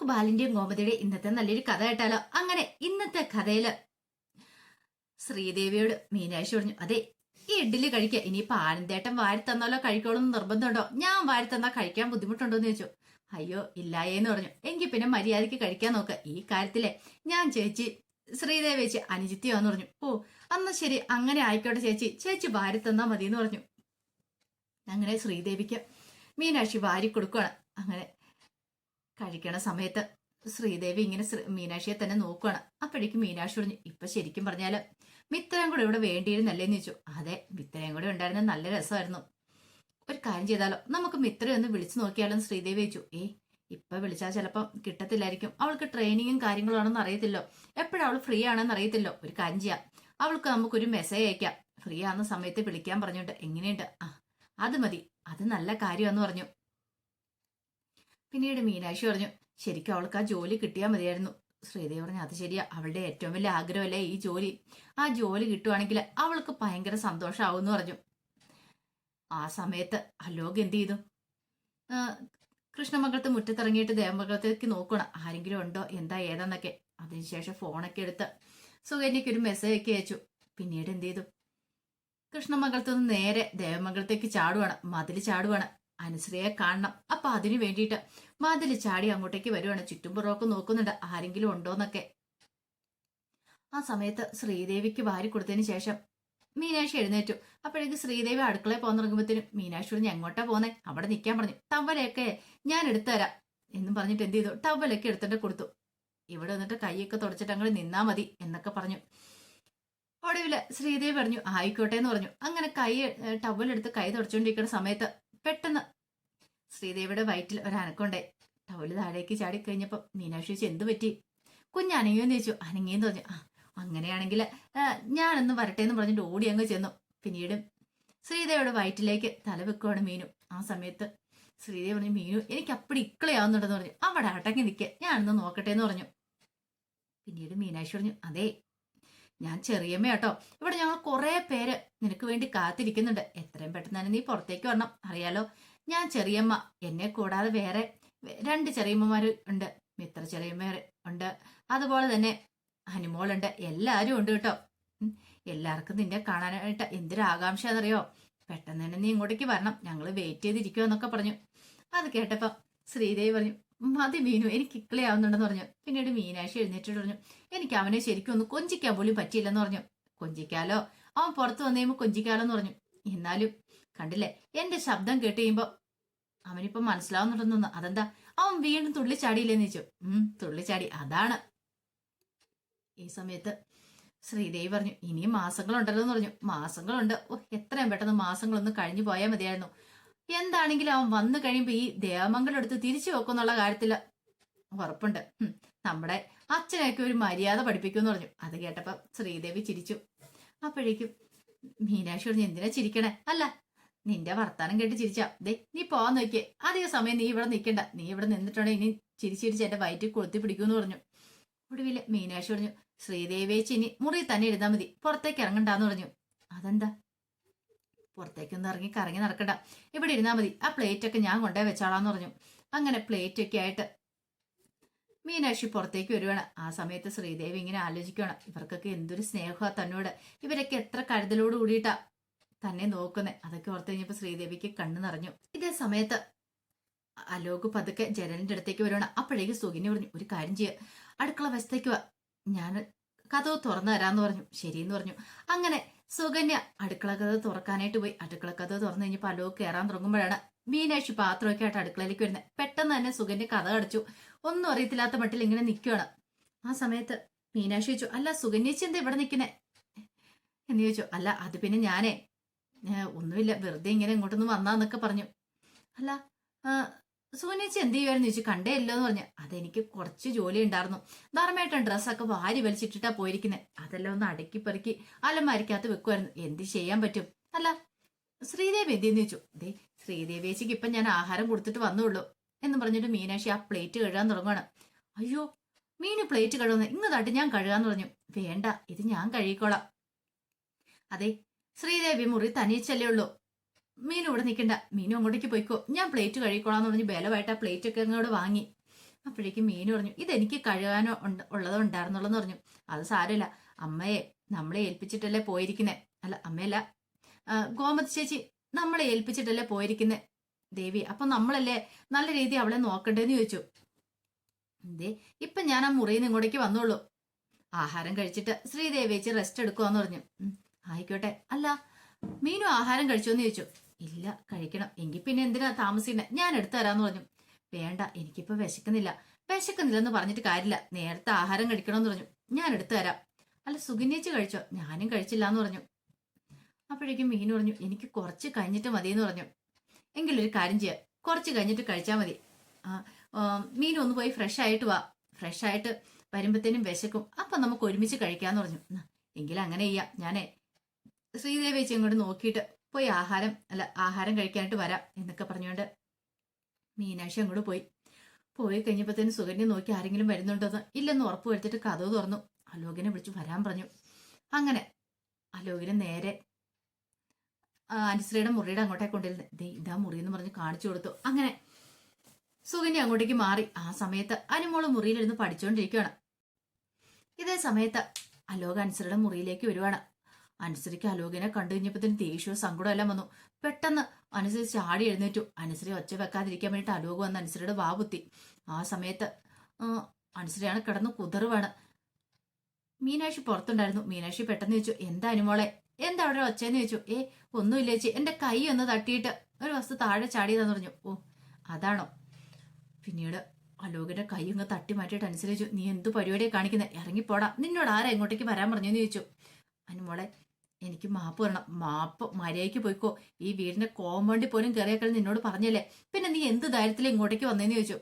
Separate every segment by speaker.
Speaker 1: നമുക്ക് ബാലിന്റെയും ഗോമതിയുടെ ഇന്നത്തെ നല്ലൊരു കഥ കേട്ടാലോ? അങ്ങനെ ഇന്നത്തെ കഥയില് ശ്രീദേവിയോട് മീനാക്ഷി പറഞ്ഞു, അതെ ഈ ഇഡ്ഡലി കഴിക്കുക, ഇനിയിപ്പോ ആനന്ദേട്ടൻ വാരി തന്നാലോ കഴിക്കോളെന്ന് നിർബന്ധമുണ്ടോ? ഞാൻ വാരി തന്നാ കഴിക്കാൻ ബുദ്ധിമുട്ടുണ്ടോ എന്ന് ചോദിച്ചു. അയ്യോ ഇല്ലായേന്ന് പറഞ്ഞു. എങ്കിൽ പിന്നെ മര്യാദയ്ക്ക് കഴിക്കാൻ നോക്ക, ഈ കാര്യത്തിലെ ഞാൻ ചേച്ചി ശ്രീദേവി ചേച്ചി അനുജിത്തിയാന്ന് പറഞ്ഞു. ഓ അന്ന് ശരി, അങ്ങനെ ആയിക്കോട്ടെ ചേച്ചി, ചേച്ചി വാരി തന്നാ മതി എന്ന് പറഞ്ഞു. അങ്ങനെ ശ്രീദേവിക്ക് മീനാക്ഷി വാരി കൊടുക്കുകയാണ്. അങ്ങനെ കഴിക്കണ സമയത്ത് ശ്രീദേവി ഇങ്ങനെ മീനാക്ഷിയെ തന്നെ നോക്കുകയാണ്. അപ്പോഴേക്കും മീനാക്ഷി പറഞ്ഞു, ഇപ്പൊ ശരിക്കും പറഞ്ഞാല് മിത്രയും കൂടെ ഇവിടെ വേണ്ടിയിരുന്നല്ലേന്ന് ചോദിച്ചു. അതെ, മിത്രയും കൂടെ ഉണ്ടായിരുന്ന നല്ല രസമായിരുന്നു. ഒരു കാര്യം ചെയ്താലോ, നമുക്ക് മിത്രയെ ഒന്ന് വിളിച്ചു നോക്കിയാലോ എന്ന് ശ്രീദേവി ചോദിച്ചു. ഇപ്പൊ വിളിച്ചാൽ ചിലപ്പം കിട്ടത്തില്ലായിരിക്കും, അവൾക്ക് ട്രെയിനിങ്ങും കാര്യങ്ങളും ആണെന്ന് അറിയത്തില്ലോ, എപ്പോഴും അവൾ ഫ്രീ ആണെന്ന് അറിയത്തില്ലോ. ഒരു കാര്യം ചെയ്യാം, അവൾക്ക് നമുക്കൊരു മെസ്സേജ് അയക്കാം, ഫ്രീ ആവുന്ന സമയത്ത് വിളിക്കാൻ പറഞ്ഞോണ്ട്. എങ്ങനെയുണ്ട്? അത് മതി, അത് നല്ല കാര്യമാന്ന് പറഞ്ഞു. പിന്നീട് മീനാക്ഷി പറഞ്ഞു, ശരിക്കും അവൾക്ക് ആ ജോലി കിട്ടിയാൽ മതിയായിരുന്നു. ശ്രീദേവി പറഞ്ഞു, അത് ശരിയാ, അവളുടെ ഏറ്റവും വലിയ ആഗ്രഹമല്ലേ ഈ ജോലി. ആ ജോലി കിട്ടുവാണെങ്കിൽ അവൾക്ക് ഭയങ്കര സന്തോഷമാവും എന്ന് പറഞ്ഞു. ആ സമയത്ത് അലോക് എന്ത് ചെയ്തു? കൃഷ്ണമംഗലത്ത് മുറ്റത്തിറങ്ങിയിട്ട് ദേവമംഗലത്തേക്ക് നോക്കണം, ആരെങ്കിലും ഉണ്ടോ എന്താ ഏതാന്നൊക്കെ. അതിനുശേഷം ഫോണൊക്കെ എടുത്ത് സുകന്യയ്ക്ക് ഒരു മെസ്സേജ് ഒക്കെ അയച്ചു. പിന്നീട് എന്ത് ചെയ്തു? കൃഷ്ണമംഗലത്ത് നിന്ന് നേരെ ദേവമംഗലത്തേക്ക് ചാടുവാണ്, മതിൽ ചാടുവാണ്. അനുശ്രീയെ കാണണം. അപ്പൊ അതിനു വേണ്ടിയിട്ട് മതിൽ ചാടി അങ്ങോട്ടേക്ക് വരുവാണ്. ചുറ്റുംപുറമൊക്കെ നോക്കുന്നുണ്ട് ആരെങ്കിലും ഉണ്ടോന്നൊക്കെ. ആ സമയത്ത് ശ്രീദേവിക്ക് വാരി കൊടുത്തതിന് ശേഷം മീനാക്ഷി എഴുന്നേറ്റു. അപ്പോഴേക്ക് ശ്രീദേവി അടുക്കളയിൽ പോകാൻ തുടങ്ങുമ്പോഴത്തേനും മീനാക്ഷി പറഞ്ഞു, എങ്ങോട്ടാ പോന്നെ? അവിടെ നിൽക്കാൻ പറഞ്ഞു. ടവലൊക്കെ ഞാൻ എടുത്തുതരാം എന്നും പറഞ്ഞിട്ട് എന്ത് ചെയ്തു? ടവലൊക്കെ എടുത്തിട്ട് കൊടുത്തു. ഇവിടെ വന്നിട്ട് കൈയൊക്കെ തുടച്ചിട്ട് അങ്ങോട്ട് നിന്നാ മതി എന്നൊക്കെ പറഞ്ഞു. ഒടുവില് ശ്രീദേവി പറഞ്ഞു, ആയിക്കോട്ടെ എന്ന് പറഞ്ഞു. അങ്ങനെ ടവലെടുത്ത് കൈ തുടച്ചുകൊണ്ടിരിക്കുന്ന സമയത്ത് പെട്ടെന്ന് ശ്രീദേവിയുടെ വയറ്റിൽ ഒരനക്കമുണ്ടേ. ടവല് താഴേക്ക് ചാടി കഴിഞ്ഞപ്പോ മീനാക്ഷി ചോദിച്ചു, എന്ത് പറ്റി? കുഞ്ഞനങ്ങിയോന്ന് ചോദിച്ചു. അനങ്ങിയെന്ന് പറഞ്ഞു. അങ്ങനെയാണെങ്കിൽ ഞാനൊന്ന് വരട്ടെ എന്ന് പറഞ്ഞിട്ട് ഓടി അങ്ങ് ചെന്നു. പിന്നീട് ശ്രീദേവിയുടെ വയറ്റിലേക്ക് തല വെക്കുവാണ് മീനു. ആ സമയത്ത് ശ്രീദേവി പറഞ്ഞു, മീനു എനിക്ക് അപ്പടി ഇക്കളയാവുന്നുണ്ടെന്ന് പറഞ്ഞു. അവിടെ അടങ്ങി നിൽക്കുക, ഞാനൊന്ന് നോക്കട്ടെ എന്ന് പറഞ്ഞു. പിന്നീട് മീനാക്ഷി പറഞ്ഞു, അതെ ഞാൻ ചെറിയമ്മ കേട്ടോ, ഇവിടെ ഞങ്ങൾ കുറെ പേര് നിനക്ക് വേണ്ടി കാത്തിരിക്കുന്നുണ്ട്, എത്രയും പെട്ടെന്ന് തന്നെ നീ പുറത്തേക്ക് വരണം. അറിയാലോ ഞാൻ ചെറിയമ്മ, എന്നെ കൂടാതെ വേറെ 2 ചെറിയമ്മമാര് ഉണ്ട്, മിത്ര ചെറിയമ്മ ഉണ്ട്, അതുപോലെ തന്നെ ഹനുമോളുണ്ട്, എല്ലാരും ഉണ്ട് കേട്ടോ. എല്ലാവർക്കും നിന്നെ കാണാനായിട്ട് എന്തൊരു ആകാംക്ഷയാണെന്നറിയോ, പെട്ടെന്ന് തന്നെ നീ ഇങ്ങോട്ടേക്ക് വരണം, ഞങ്ങൾ വെയിറ്റ് ചെയ്തിരിക്കുമോ എന്നൊക്കെ പറഞ്ഞു. അത് കേട്ടപ്പോ ശ്രീദേവി പറഞ്ഞു, മതി മീനു എനിക്ക് ഇക്കളയാവുന്നുണ്ടെന്ന് പറഞ്ഞു. പിന്നീട് മീനാക്ഷി എഴുന്നേറ്റിട്ട് പറഞ്ഞു, എനിക്ക് അവനെ ശരിക്കും ഒന്ന് കൊഞ്ചിക്കാൻ പോലും പറ്റിയില്ലെന്ന് പറഞ്ഞു. കൊഞ്ചിക്കാലോ, അവൻ പുറത്തു വന്നു കഴിയുമ്പോൾ കൊഞ്ചിക്കാലോ എന്ന് പറഞ്ഞു. എന്നാലും കണ്ടില്ലേ എന്റെ ശബ്ദം കേട്ട് കഴിയുമ്പോ അവനിപ്പോ മനസ്സിലാവുന്നുണ്ടെന്നു. അതെന്താ അവൻ വീണ്ടും തുള്ളിച്ചാടിയില്ലെന്ന് ചോദിച്ചു. തുള്ളിച്ചാടി, അതാണ്. ഈ സമയത്ത് ശ്രീദേവി പറഞ്ഞു, ഇനിയും മാസങ്ങളുണ്ടല്ലോ എന്ന് പറഞ്ഞു. മാസങ്ങളുണ്ട്, എത്രയും പെട്ടെന്ന് മാസങ്ങളൊന്ന് കഴിഞ്ഞു പോയാൽ മതിയായിരുന്നു. എന്താണെങ്കിലും അവൻ വന്നു കഴിയുമ്പോ ഈ ദേവമംഗലം എടുത്ത് തിരിച്ചു വെക്കുന്നുള്ള കാര്യത്തില് ഉറപ്പുണ്ട്. നമ്മുടെ അച്ഛനൊക്കെ ഒരു മര്യാദ പഠിപ്പിക്കുമെന്ന് പറഞ്ഞു. അത് കേട്ടപ്പോ ശ്രീദേവി ചിരിച്ചു. അപ്പോഴേക്കും മീനാക്ഷി പറഞ്ഞു, എന്തിനാ ചിരിക്കണേ? അല്ല നിന്റെ വർത്താനം കേട്ട് ചിരിച്ചാ. നീ പോവാൻ നോക്കിയേ, അധിക സമയം നീ ഇവിടെ നിൽക്കണ്ട, നീ ഇവിടെ നിന്നിട്ടുണ്ടെ ഇനി ചിരിച്ചിരിച്ച് എന്റെ വയറ്റിൽ കൊളുത്തി പിടിക്കുമെന്ന് പറഞ്ഞു. ഒടുവില് മീനാക്ഷി പറഞ്ഞു, ശ്രീദേവിയേച്ചി ഇനി മുറി തന്നെ ഇരുന്നാ മതി, പുറത്തേക്ക് ഇറങ്ങണ്ടാന്ന് പറഞ്ഞു. അതെന്താ? പുറത്തേക്കൊന്നും ഇറങ്ങി കറങ്ങി നടക്കണ്ട, ഇവിടെ ഇരുന്നാ മതി, ആ പ്ലേറ്റ് ഒക്കെ ഞാൻ കൊണ്ടുപോയി വെച്ചാളാന്ന് പറഞ്ഞു. അങ്ങനെ പ്ലേറ്റ് ഒക്കെ ആയിട്ട് മീനാക്ഷി പുറത്തേക്ക് വരുവാണ്. ആ സമയത്ത് ശ്രീദേവി ഇങ്ങനെ ആലോചിക്കുകയാണ്, ഇവർക്കൊക്കെ എന്തൊരു സ്നേഹമാ തന്നോട്, ഇവരൊക്കെ എത്ര കരുതലോട് കൂടിയിട്ടാ തന്നെ നോക്കുന്നേ. അതൊക്കെ ഓർത്ത് കഴിഞ്ഞപ്പോ ശ്രീദേവിക്ക് കണ്ണു നിറഞ്ഞു. ഇതേ സമയത്ത് അലോക് പതുക്കെ ജനലിന്റെ അടുത്തേക്ക് വരുവാണ്. അപ്പോഴേക്ക് സുഗന്യ പറഞ്ഞു, ഒരു കാര്യം ചെയ്യുക, അടുക്കള വശത്തേക്ക് വാ, ഞാൻ കഥവ് തുറന്നു തരാന്ന് പറഞ്ഞു. ശരിയെന്ന് പറഞ്ഞു. അങ്ങനെ സുകന്യ അടുക്കള കഥ തുറക്കാനായിട്ട് പോയി. അടുക്കള കഥ തുറന്നു കഴിഞ്ഞപ്പോൾ അലോക് കയറാൻ തുടങ്ങുമ്പോഴാണ് മീനാക്ഷി പാത്രമൊക്കെ ആയിട്ട് അടുക്കളയിലേക്ക് വരുന്നത്. പെട്ടെന്ന് തന്നെ സുകന്യ കഥ അടച്ചു. ഒന്നും അറിയത്തില്ലാത്ത മട്ടിൽ ഇങ്ങനെ നിൽക്കുകയാണ്. ആ സമയത്ത് മീനാക്ഷി ചോദിച്ചു, അല്ല സുകന്യേച്ചി എന്താ ഇവിടെ നിൽക്കുന്നേ എന്ന് ചോദിച്ചു. അല്ല അത് പിന്നെ ഞാനേ ഒന്നുമില്ല, വെറുതെ ഇങ്ങനെ ഇങ്ങോട്ടൊന്നും വന്നാന്നൊക്കെ പറഞ്ഞു. അല്ല സുകന്യേച്ചി എന്ത് ചെയ്യുമായിരുന്നു ചോദിച്ചു. കണ്ടേ ഇല്ലോ എന്ന് പറഞ്ഞു. അതെനിക്ക് കുറച്ച് ജോലി ഉണ്ടായിരുന്നു, ധർമ്മേട്ടൻ ഡ്രസ്സൊക്കെ വാരി വലിച്ചിട്ടിട്ടാ പോയിരിക്കുന്നത്, അതെല്ലാം ഒന്ന് അടുക്കി പെറുക്കി അലമാരിക്കകത്ത് വെക്കുമായിരുന്നു, എന്ത് ചെയ്യാൻ പറ്റും. അല്ല ശ്രീദേവി എന്തെന്ന് ചോദിച്ചു. ശ്രീദേവിയേച്ചിക്ക് ഇപ്പം ഞാൻ ആഹാരം കൊടുത്തിട്ട് വന്നുള്ളൂ എന്ന് പറഞ്ഞിട്ട് മീനാക്ഷി ആ പ്ലേറ്റ് കഴുകാൻ തുടങ്ങുകയാണ്. അയ്യോ മീന് പ്ലേറ്റ് കഴുകുന്നത് ഇങ്ങതാട്ട് ഞാൻ കഴുകാന്ന് പറഞ്ഞു. വേണ്ട, ഇത് ഞാൻ കഴുകിക്കോളാം. അതെ ശ്രീദേവി മുറി തനിച്ചല്ലേ ഉള്ളൂ, മീനു ഇവിടെ നിൽക്കണ്ട, മീനു അങ്ങോട്ടേക്ക് പോയിക്കോ, ഞാൻ പ്ലേറ്റ് കഴുകിക്കോളാന്ന് പറഞ്ഞ് ബലമായിട്ട് ആ പ്ലേറ്റ് ഒക്കെ അങ്ങോട്ട് വാങ്ങി. അപ്പോഴേക്കും മീനു പറഞ്ഞു, ഇതെനിക്ക് കഴുകാനോ ഉള്ളതോ ഉണ്ടായിരുന്നുള്ളെന്ന് പറഞ്ഞു. അത് സാരമില്ല, അമ്മയെ നമ്മളെ ഏൽപ്പിച്ചിട്ടല്ലേ പോയിരിക്കുന്നേ. അല്ല അമ്മയല്ല, ഗോമതി ചേച്ചി നമ്മളെ ഏൽപ്പിച്ചിട്ടല്ലേ പോയിരിക്കുന്നേ ദേവി. അപ്പൊ നമ്മളല്ലേ നല്ല രീതി അവളെ നോക്കണ്ടേന്ന് ചോദിച്ചു. എന്തേ ഇപ്പൊ ഞാൻ ആ മുറിയിൽ നിന്ന് ഇങ്ങോട്ടേക്ക് വന്നോളൂ. ആഹാരം കഴിച്ചിട്ട് ശ്രീദേവി ചേച്ചി റെസ്റ്റ് എടുക്കുവാന്ന് പറഞ്ഞു. ആയിക്കോട്ടെ. അല്ല മീനു ആഹാരം കഴിച്ചോന്ന് ചോദിച്ചു. ഇല്ല കഴിക്കണം. എങ്കിൽ പിന്നെ എന്തിനാ താമസിക്കണേ, ഞാൻ എടുത്തു തരാന്ന് പറഞ്ഞു. വേണ്ട, എനിക്കിപ്പോ വിശക്കുന്നില്ലെന്ന് പറഞ്ഞിട്ട് കാര്യമില്ല, നേരത്തെ ആഹാരം കഴിക്കണമെന്ന് പറഞ്ഞു. ഞാൻ എടുത്തു തരാം. അല്ല സുഗന്യേച്ചി കഴിച്ചോ? ഞാനും കഴിച്ചില്ല എന്ന് പറഞ്ഞു. അപ്പോഴേക്കും മീനു പറഞ്ഞു, എനിക്ക് കുറച്ച് കഴിഞ്ഞിട്ട് മതിയെന്ന് പറഞ്ഞു. എങ്കിലൊരു കാര്യം ചെയ്യാം, കുറച്ച് കഴിഞ്ഞിട്ട് കഴിച്ചാൽ മതി. മീനു ഒന്ന് പോയി ഫ്രഷ് ആയിട്ട് വാ, ഫ്രഷ് ആയിട്ട് വരുമ്പത്തേനും വിശക്കും, അപ്പൊ നമുക്ക് ഒരുമിച്ച് കഴിക്കാന്ന് പറഞ്ഞു. എങ്കിലും അങ്ങനെ ചെയ്യാം, ഞാനേ ശ്രീദേവി ചേച്ചി ഇങ്ങോട്ട് നോക്കിയിട്ട് പോയി ആഹാരം കഴിക്കാനായിട്ട് വരാം എന്നൊക്കെ പറഞ്ഞുകൊണ്ട് മീനാക്ഷി അങ്ങോട്ട് പോയി കഴിഞ്ഞപ്പോഴത്തേനും സുകന്യ നോക്കി ആരെങ്കിലും വരുന്നുണ്ടോന്ന്. ഇല്ലെന്ന് ഉറപ്പ് വരുത്തിട്ട് കഥവ് തുറന്നു. അലോകിനെ വിളിച്ചു വരാൻ പറഞ്ഞു. അങ്ങനെ അലോകിനെ നേരെ അനുശ്രീയുടെ മുറിയുടെ അങ്ങോട്ടേക്ക് കൊണ്ടിരുന്നു. ഇതാ മുറി എന്ന് പറഞ്ഞ് കാണിച്ചു കൊടുത്തു. അങ്ങനെ സുകന്യ അങ്ങോട്ടേക്ക് മാറി. ആ സമയത്ത് അനുമോള് മുറിയിലിരുന്ന് പഠിച്ചുകൊണ്ടിരിക്കുകയാണ്. ഇതേ സമയത്ത് അലോക് അനുശ്രീയുടെ മുറിയിലേക്ക് വരുവാണ്. അനുശ്രീക്ക് അലോകിനെ കണ്ടു കഴിഞ്ഞപ്പോഴത്തേനും ദേഷ്യവും സങ്കടവും എല്ലാം വന്നു. പെട്ടെന്ന് അനുശ്രീ ചാടി എഴുന്നേറ്റു. അനുശ്രീ ഒച്ച വെക്കാതിരിക്കാൻ വേണ്ടിയിട്ട് അലോക് വന്ന് അനുശ്രീയുടെ വാവുത്തി. ആ സമയത്ത് അനുശ്രീയാണ് കിടന്ന് കുതറുവാണ്. മീനാക്ഷി പുറത്തുണ്ടായിരുന്നു. മീനാക്ഷി പെട്ടെന്ന് ചോദിച്ചു, എന്താ അനുമോളെ, എന്താ അവിടെ ഒച്ചയെന്ന് ചോദിച്ചു. ഒന്നുമില്ല ചേച്ചി, എന്റെ കൈ ഒന്ന് തട്ടിയിട്ട് ഒരു വസ്തു താഴെ ചാടിയതാന്ന് പറഞ്ഞു. ഓ അതാണോ? പിന്നീട് അലോകിന്റെ കൈ ഒന്ന് തട്ടി മാറ്റിയിട്ട് അനുസരിച്ചു. നീ എന്തു പരിപാടിയെ കാണിക്കുന്നത്, ഇറങ്ങിപ്പോടാ, നിന്നോട് ആരാ ഇങ്ങോട്ടേക്ക് വരാൻ പറഞ്ഞെന്ന് ചോദിച്ചു. അനുമോളെ എനിക്ക് മാപ്പ് തരണം, മാപ്പ് മര്യാദയ്ക്ക് പോയിക്കോ, ഈ വീടിന്റെ കോമ്പൗണ്ടിൽ പോലും കയറിയേക്കൾ നിന്നോട് പറഞ്ഞല്ലേ, പിന്നെ നീ എന്ത് ധൈര്യത്തിൽ ഇങ്ങോട്ടേക്ക് വന്നേന്ന് ചോദിച്ചു.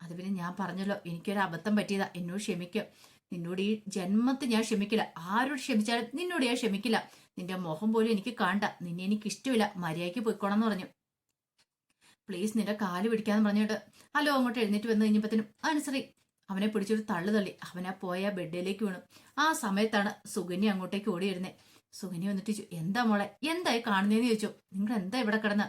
Speaker 1: അത് പിന്നെ ഞാൻ പറഞ്ഞല്ലോ, എനിക്കൊരു അബദ്ധം പറ്റിയതാ, എന്നോട് ക്ഷമിക്കും. നിന്നോട് ഈ ജന്മത്തിൽ ഞാൻ ക്ഷമിക്കില്ല, ആരോട് ക്ഷമിച്ചാലും നിന്നോട് ഞാൻ ക്ഷമിക്കില്ല. നിന്റെ മുഖം പോലും എനിക്ക് കാണണ്ട, നിന്നെ എനിക്ക് ഇഷ്ടമില്ല, മര്യാദയ്ക്ക് പോയിക്കോണം എന്ന് പറഞ്ഞു. പ്ലീസ് നിന്റെ കാല് പിടിക്കാന്ന് പറഞ്ഞിട്ട് അലോ അങ്ങോട്ട് എഴുന്നേറ്റ് വന്നു കഴിഞ്ഞപ്പത്തിനും അനുശ്രീ അവനെ പിടിച്ചൊരു തള്ളി അവനാ പോയ ബെഡിലേക്ക് വീണു. ആ സമയത്താണ് സുകന്യ അങ്ങോട്ടേക്ക് ഓടി വരുന്നേ. സുകന്യ വന്നിട്ട് ചോദിച്ചു, എന്താ മോളെ, എന്തായി കാണുന്നേന്ന് ചോദിച്ചു. നിങ്ങൾ എന്താ ഇവിടെ കിടന്ന്?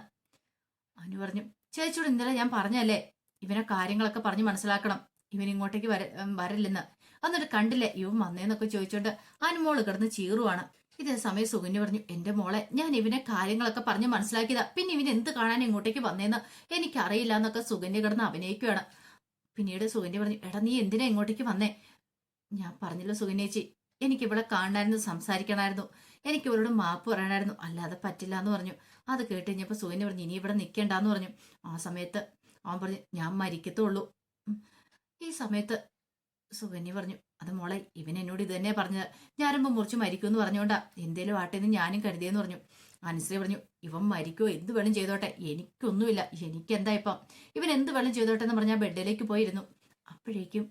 Speaker 1: അനു പറഞ്ഞു, ചേച്ചിയോട് ഇന്നലെ ഞാൻ പറഞ്ഞല്ലേ ഇവനെ കാര്യങ്ങളൊക്കെ പറഞ്ഞ് മനസ്സിലാക്കണം, ഇവൻ ഇങ്ങോട്ടേക്ക് വരില്ലെന്ന്. എന്നിട്ട് കണ്ടില്ലേ ഇവൻ വന്നേന്നൊക്കെ ചോദിച്ചോണ്ട് അനുമോള് കിടന്ന് ചീറുവാണ്. ഇതേ സമയം സുകന്യ പറഞ്ഞു, എന്റെ മോളെ ഞാൻ ഇവനെ കാര്യങ്ങളൊക്കെ പറഞ്ഞ് മനസ്സിലാക്കിയതാ, പിന്നെ ഇവൻ എന്ത് കാണാൻ ഇങ്ങോട്ടേക്ക് വന്നേന്ന് എനിക്കറിയില്ല എന്നൊക്കെ സുകന്യ കിടന്ന് അഭിനയിക്കുകയാണ്. പിന്നീട് സുകന്യ പറഞ്ഞു, എടാ നീ എന്തിനാ ഇങ്ങോട്ടേക്ക് വന്നേ? ഞാൻ പറഞ്ഞല്ലോ സുകന്യേച്ചി, എനിക്കിവിടെ കാണണമായിരുന്നു, സംസാരിക്കണമായിരുന്നു, എനിക്ക് ഇവരോട് മാപ്പ് പറയണമായിരുന്നു, അല്ലാതെ പറ്റില്ല എന്ന് പറഞ്ഞു. അത് കേട്ട് കഴിഞ്ഞപ്പോൾ സുകന്യ പറഞ്ഞു, ഇനി ഇവിടെ നിൽക്കേണ്ടെന്ന് പറഞ്ഞു. ആ സമയത്ത് അവൻ പറഞ്ഞു, ഞാൻ മരിക്കത്തുള്ളൂ. ഈ സമയത്ത് സുകന്യ പറഞ്ഞു, അത് മോളെ ഇവൻ എന്നോട് ഇത് തന്നെ പറഞ്ഞത്, ഞാനുമ്പോ മുറിച്ച് മരിക്കുമെന്ന് പറഞ്ഞോണ്ടാ, എന്തേലും ആട്ടെന്ന് ഞാനും കരുതിയെന്ന് പറഞ്ഞു. അനുശ്രീ പറഞ്ഞു, ഇവൻ മരിക്കോ എന്ത് വേണം ചെയ്തോട്ടെ, എനിക്കൊന്നുമില്ല, എനിക്കെന്താ ഇപ്പം, ഇവൻ എന്ത് വേണം ചെയ്തോട്ടെ എന്ന് പറഞ്ഞാൽ ബെഡിലേക്ക് പോയിരുന്നു. അപ്പോഴേക്കും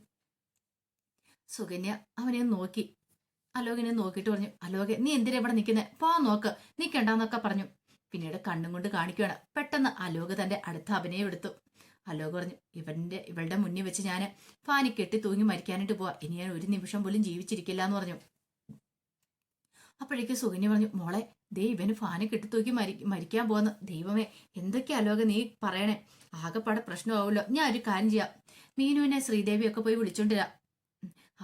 Speaker 1: സുകന്യ അവനെ നോക്കി, അലോകിനെ നോക്കിയിട്ട് പറഞ്ഞു, അലോകെ നീ എന്തിനാ ഇവിടെ നിൽക്കുന്നേ, പോ നോക്ക്, നിൽക്കണ്ടെന്നൊക്കെ പറഞ്ഞു. പിന്നീട് കണ്ണും കൊണ്ട് കാണിക്കുകയാണ്. പെട്ടെന്ന് അലോക് തന്റെ അടുത്ത അഭിനയം എടുത്തു. അലോക് പറഞ്ഞു, ഇവളുടെ മുന്നിൽ വെച്ച് ഞാൻ ഫാനി കെട്ടി തൂങ്ങി മരിക്കാനായിട്ട് പോവാ, ഇനി ഞാൻ ഒരു നിമിഷം പോലും ജീവിച്ചിരിക്കില്ല എന്ന് പറഞ്ഞു. അപ്പോഴേക്കും സുകന്യ പറഞ്ഞു, മോളെ ദേ ഇവന് ഫാനി കെട്ടി തൂക്കി മരിക്കാൻ പോകുന്നു. ദൈവമേ എന്തൊക്കെയാ അലോക് നീ പറയണേ, ആകെപ്പാടെ പ്രശ്നമാവുമല്ലോ. ഞാൻ ഒരു കാര്യം ചെയ്യാം, മീനുവിനെ ശ്രീദേവിയൊക്കെ പോയി വിളിച്ചോണ്ടിരാ,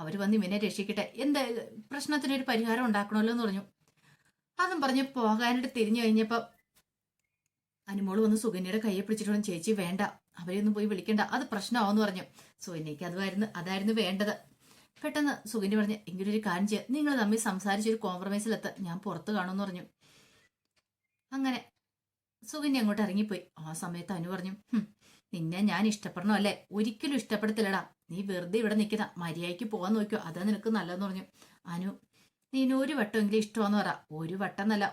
Speaker 1: അവര് വന്ന് ഇവനെ രക്ഷിക്കട്ടെ, എന്താ പ്രശ്നത്തിനൊരു പരിഹാരം ഉണ്ടാക്കണമല്ലോ എന്ന് പറഞ്ഞു. അതും പറഞ്ഞ് പോകാനായിട്ട് തിരിഞ്ഞു കഴിഞ്ഞപ്പോ അനുമോള് വന്ന് സുകന്യയുടെ കയ്യെ പിടിച്ചിട്ട്, ചേച്ചി വേണ്ട, അവരെയൊന്നും പോയി വിളിക്കണ്ട, അത് പ്രശ്നമാവെന്ന് പറഞ്ഞു. സുകന്യക്ക് അതായിരുന്നു വേണ്ടത്. പെട്ടെന്ന് സുകന്യ പറഞ്ഞു, എങ്കിലും ഒരു കാര്യം ചെയ്യാം, നിങ്ങൾ തമ്മിൽ സംസാരിച്ചൊരു കോംപ്രമൈസിലെത്ത, ഞാൻ പുറത്ത് കാണുമെന്ന് പറഞ്ഞു. അങ്ങനെ സുകന്യ അങ്ങോട്ട് ഇറങ്ങിപ്പോയി. ആ സമയത്ത് അനു പറഞ്ഞു, നിന്നെ ഞാൻ ഇഷ്ടപ്പെടണോ അല്ലേ? ഒരിക്കലും ഇഷ്ടപ്പെടത്തില്ലടാ, നീ വെറുതെ ഇവിടെ നിൽക്കുന്ന, മര്യാദയ്ക്ക് പോകാൻ നോക്കിയോ, അതാ നിനക്ക് നല്ലതെന്ന് പറഞ്ഞു. അനു നീന് ഒരു വട്ടമെങ്കിലും ഇഷ്ടമാന്ന് പറ. ഒരു വട്ടം എന്നല്ല,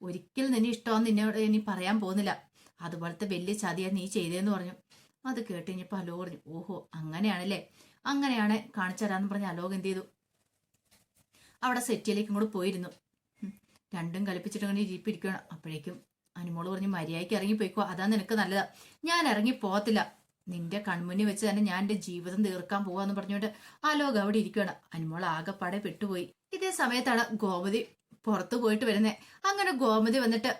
Speaker 1: ഒരിക്കലും നിന്നെ ഇഷ്ടമാന്ന് നിന്നോട് ഇനി പറയാൻ പോകുന്നില്ല, അതുപോലത്തെ വലിയ ചതിയാ നീ ചെയ്തേന്ന് പറഞ്ഞു. അത് കേട്ട് കഴിഞ്ഞപ്പോ അലോക് പറഞ്ഞു, ഓഹോ അങ്ങനെയാണല്ലേ, അങ്ങനെയാണ് കാണിച്ചു തരാന്ന് പറഞ്ഞ് അലോക് എന്ത് ചെയ്തു, അവിടെ സെറ്റിയിലേക്ക് ഇങ്ങോട്ട് പോയിരുന്നു. രണ്ടും കൽപ്പിച്ചിട്ട് അങ്ങനെ ഇരിപ്പിരിക്കണം. അപ്പോഴേക്കും അനുമോള് പറഞ്ഞു, മര്യാദയ്ക്ക് ഇറങ്ങിപ്പോയിക്കോ, അതാ നിനക്ക് നല്ലതാ. ഞാൻ ഇറങ്ങി പോകത്തില്ല, നിന്റെ കൺമുന്നിൽ വെച്ച് തന്നെ ഞാൻ എന്റെ ജീവിതം തീർക്കാൻ പോവാന്ന് പറഞ്ഞുകൊണ്ട് അലോക് അവിടെ ഇരിക്കുകയാണ്. അനുമോൾ ആകെപ്പാടെ പെട്ടുപോയി. ഇതേ സമയത്താണ് ഗോമതി പുറത്തു പോയിട്ട് വരുന്നേ. അങ്ങനെ ഗോമതി വന്നിട്ട്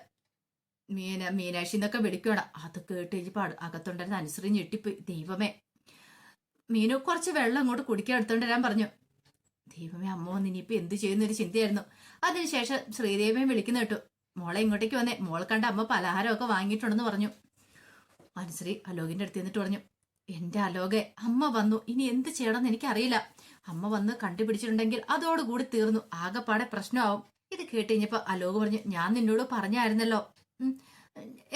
Speaker 1: മീനാക്ഷി എന്നൊക്കെ വിളിക്കുകയാണ്. അത് കേട്ട് കഴിഞ്ഞപ്പോൾ അകത്തുണ്ടായിരുന്ന അനുസരിച്ച് ഞെട്ടിപ്പോയി. ദൈവമേ, മീനു കുറച്ച് വെള്ളം അങ്ങോട്ട് കുടിക്കാൻ എടുത്തോണ്ട് വരാൻ പറഞ്ഞു. ദൈവമേ, അമ്മ വന്ന് ഇനിയിപ്പോ എന്ത് ചെയ്യുന്നൊരു ചിന്തയായിരുന്നു. അതിനുശേഷം ശ്രീദേവിയെ വിളിക്കുന്ന കേട്ടു. മോളെ ഇങ്ങോട്ടേക്ക് വന്നേ, മോൾ കണ്ട അമ്മ പലഹാരമൊക്കെ വാങ്ങിയിട്ടുണ്ടെന്ന് പറഞ്ഞു. അനുശ്രീ അലോകിന്റെ അടുത്ത് നിന്നിട്ട് പറഞ്ഞു, എന്റെ അലോകെ, അമ്മ വന്നു, ഇനി എന്ത് ചെയ്യണമെന്ന് എനിക്കറിയില്ല. അമ്മ വന്ന് കണ്ടുപിടിച്ചിട്ടുണ്ടെങ്കിൽ അതോടുകൂടി തീർന്നു, ആകെപ്പാടെ പ്രശ്നമാവും. ഇത് കേട്ടുകഴിഞ്ഞപ്പോ അലോക് പറഞ്ഞു, ഞാൻ നിന്നോട് പറഞ്ഞായിരുന്നല്ലോ,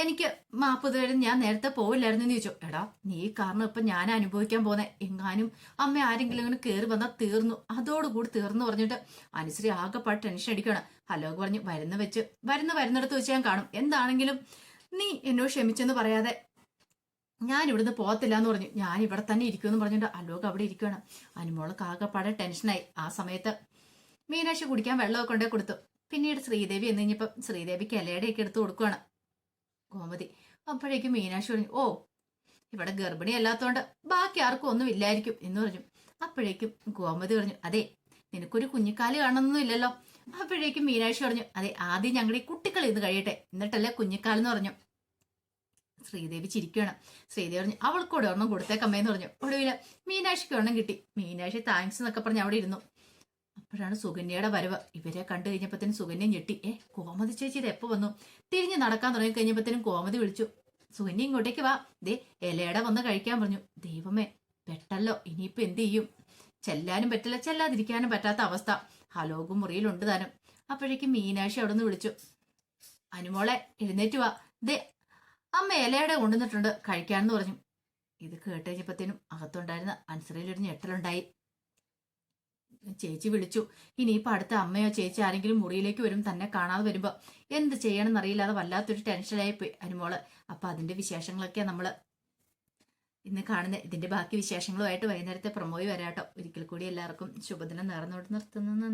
Speaker 1: എനിക്ക് മാപ്പ് തരും, ഞാൻ നേരത്തെ പോവില്ലായിരുന്നു എന്ന് ചോദിച്ചു. എടാ, നീ കാരണം ഇപ്പൊ ഞാൻ അനുഭവിക്കാൻ പോന്നെ, എങ്ങാനും അമ്മ ആരെങ്കിലും ഇങ്ങനെ കയറി വന്നാൽ തീർന്നു, അതോടുകൂടി തീർന്നു പറഞ്ഞിട്ട് അനുശ്രീ ആകെപ്പാട് ടെൻഷൻ അടിക്കുകയാണ്. അലോക് പറഞ്ഞു, വരുന്നിടത്ത് വെച്ച് ഞാൻ കാണും, എന്താണെങ്കിലും നീ എന്നോട് ക്ഷമിച്ചെന്ന് പറയാതെ ഞാൻ ഇവിടുന്ന് പോകത്തില്ല എന്ന് പറഞ്ഞു. ഞാൻ ഇവിടെ തന്നെ ഇരിക്കുമെന്ന് പറഞ്ഞിട്ട് അലോക് അവിടെ ഇരിക്കുകയാണ്. അനുമോൾക്ക് ആകെപ്പാടെ ടെൻഷനായി. ആ സമയത്ത് മീനാക്ഷി കുടിക്കാൻ വെള്ളമൊക്കെ കൊണ്ടേ കൊടുത്തു. പിന്നീട് ശ്രീദേവി എന്ന് കഴിഞ്ഞപ്പം ശ്രീദേവിക്ക് ഇലയുടെയൊക്കെ എടുത്ത് കൊടുക്കുകയാണ് ഗോമതി. അപ്പോഴേക്കും മീനാക്ഷി പറഞ്ഞു, ഓ, ഇവിടെ ഗർഭിണി അല്ലാത്തതുകൊണ്ട് ബാക്കി ആർക്കും ഒന്നും ഇല്ലായിരിക്കും എന്ന് പറഞ്ഞു. അപ്പോഴേക്കും ഗോമതി പറഞ്ഞു, അതെ, നിനക്കൊരു കുഞ്ഞിക്കാല് കാണണമെന്നൊന്നും ഇല്ലല്ലോ. അപ്പോഴേക്കും മീനാക്ഷി പറഞ്ഞു, അതെ, ആദ്യം ഞങ്ങളുടെ ഈ കുട്ടികൾ ഇത് കഴിയട്ടെ, എന്നിട്ടല്ലേ കുഞ്ഞിക്കാലെന്ന് പറഞ്ഞു. ശ്രീദേവി ചിരിക്കുകയാണ്. ശ്രീദേവി പറഞ്ഞു, അവൾക്കൂടെ ഒരെണ്ണം കൊടുത്തേക്കമ്മേന്ന് പറഞ്ഞു. ഒടുവില് മീനാക്ഷിക്ക് ഒരെണ്ണം കിട്ടി. മീനാക്ഷി താങ്ക്സ് എന്നൊക്കെ പറഞ്ഞ് അവിടെ ഇരുന്നു. അപ്പോഴാണ് സുകന്യയുടെ വരവ്. ഇവരെ കണ്ടു കഴിഞ്ഞപ്പോഴത്തേനും സുകന്യ ഞെട്ടി. കോമതി ചേച്ചി ഇത് എപ്പോ വന്നു? തിരിഞ്ഞ് നടക്കാൻ തുടങ്ങി കഴിഞ്ഞപ്പോഴത്തേനും കോമതി വിളിച്ചു, സുകന്യ ഇങ്ങോട്ടേക്ക് വാ, ദേ ഇലയുടെ വന്ന് കഴിക്കാൻ പറഞ്ഞു. ദൈവമേ, പെട്ടല്ലോ, ഇനിയിപ്പോ എന്ത് ചെയ്യും? ചെല്ലാനും പറ്റില്ല, ചെല്ലാതിരിക്കാനും പറ്റാത്ത അവസ്ഥ. അലോകും മുറിയിലുണ്ട് താനും. അപ്പോഴേക്കും മീനാക്ഷി അവിടെ നിന്ന് വിളിച്ചു, അനുമോളെ എഴുന്നേറ്റ് വാ, ദേ അമ്മ ഇലയുടെ കൊണ്ടുവന്നിട്ടുണ്ട്, കഴിക്കാന്ന് പറഞ്ഞു. ഇത് കേട്ട് കഴിഞ്ഞപ്പോഴത്തേനും അകത്തുണ്ടായിരുന്ന അനുസരിച്ചൊരു ഞെട്ടലുണ്ടായി. ചേച്ചി വിളിച്ചു, ഇനിയിപ്പോ അടുത്ത അമ്മയോ ചേച്ചി ആരെങ്കിലും മുറിയിലേക്ക് വരും, തന്നെ കാണാതെ വരുമ്പോ എന്ത് ചെയ്യണമെന്ന് അറിയില്ലാതെ വല്ലാത്തൊരു ടെൻഷനായി പോയി അനുമോള്. അപ്പൊ അതിന്റെ വിശേഷങ്ങളൊക്കെയാ നമ്മള് ഇന്ന് കാണുന്നത്. ഇതിന്റെ ബാക്കി വിശേഷങ്ങളുമായിട്ട് വൈകുന്നേരത്തെ പ്രൊമോയി വരാട്ടോ. ഒരിക്കൽ കൂടി എല്ലാവർക്കും ശുഭദിനം നേർന്നുകൊണ്ട് നിർത്തുന്നു.